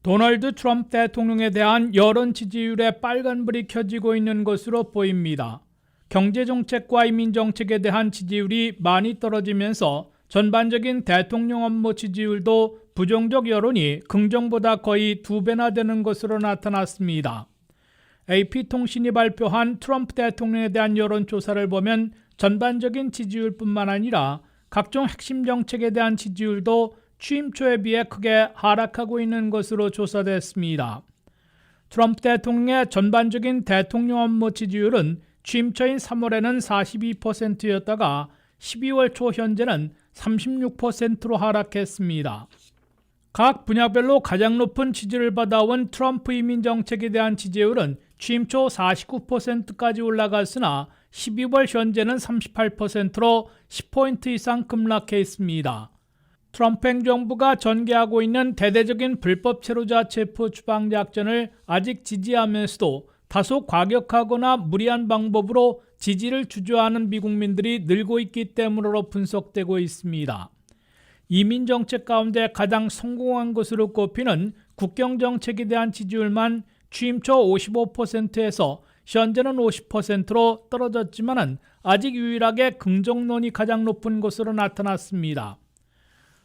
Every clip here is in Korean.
도널드 트럼프 대통령에 대한 여론 지지율에 빨간불이 켜지고 있는 것으로 보입니다. 경제정책과 이민정책에 대한 지지율이 많이 떨어지면서 전반적인 대통령 업무 지지율도 부정적 여론이 긍정보다 거의 2배나 되는 것으로 나타났습니다. AP통신이 발표한 트럼프 대통령에 대한 여론조사를 보면 전반적인 지지율뿐만 아니라 각종 핵심 정책에 대한 지지율도 취임 초에 비해 크게 하락하고 있는 것으로 조사됐습니다. 트럼프 대통령의 전반적인 대통령 업무 지지율은 취임 초인 3월에는 42%였다가 12월 초 현재는 36%로 하락했습니다. 각 분야별로 가장 높은 지지를 받아온 트럼프 이민 정책에 대한 지지율은 취임 초 49%까지 올라갔으나 12월 현재는 38%로 10포인트 이상 급락해 있습니다. 트럼프 행정부가 전개하고 있는 대대적인 불법 체류자 체포 추방 작전을 아직 지지하면서도 다소 과격하거나 무리한 방법으로 지지를 주저하는 미국민들이 늘고 있기 때문으로 분석되고 있습니다. 이민 정책 가운데 가장 성공한 것으로 꼽히는 국경 정책에 대한 지지율만 취임 초 55%에서 현재는 50%로 떨어졌지만 아직 유일하게 긍정론이 가장 높은 것으로 나타났습니다.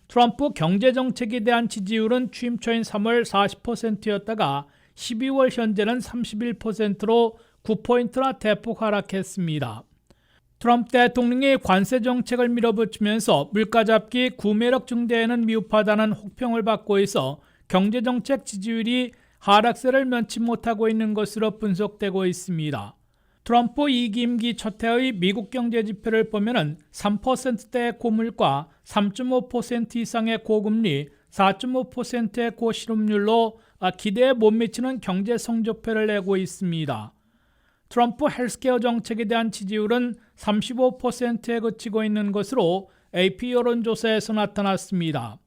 트럼프 경제정책에 대한 지지율은 취임 초인 3월 40%였다가 12월 현재는 31%로 9포인트나 대폭 하락했습니다. 트럼프 대통령이 관세 정책을 밀어붙이면서 물가 잡기, 구매력 증대에는 미흡하다는 혹평을 받고 있어 경제정책 지지율이 하락세를 면치 못하고 있는 것으로 분석되고 있습니다. 트럼프 2기임기 첫 해의 미국 경제 지표를 보면 3%대의 고물가, 3.5% 이상의 고금리, 4.5%의 고실업률로 기대에 못 미치는 경제 성적표를 내고 있습니다. 트럼프 헬스케어 정책에 대한 지지율은 35%에 그치고 있는 것으로 AP 여론조사에서 나타났습니다.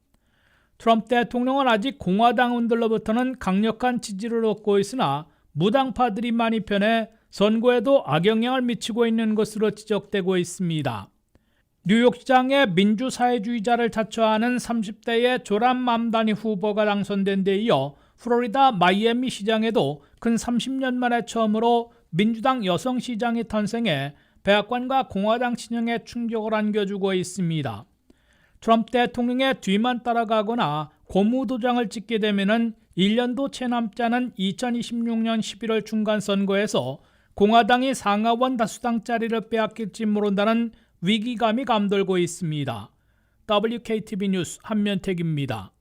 트럼프 대통령은 아직 공화당 의원들로부터는 강력한 지지를 얻고 있으나 무당파들이 많이 편해 선거에도 악영향을 미치고 있는 것으로 지적되고 있습니다. 뉴욕시장의 민주사회주의자를 자처하는 30대의 조람 맘다니 후보가 당선된 데 이어 플로리다 마이애미 시장에도 근 30년 만에 처음으로 민주당 여성시장이 탄생해 백악관과 공화당 진영에 충격을 안겨주고 있습니다. 트럼프 대통령의 뒤만 따라가거나 고무도장을 찍게 되면 1년도 채 남지 않은 2026년 11월 중간선거에서 공화당이 상하원 다수당 자리를 빼앗길지 모른다는 위기감이 감돌고 있습니다. WKTV 뉴스 한면택입니다.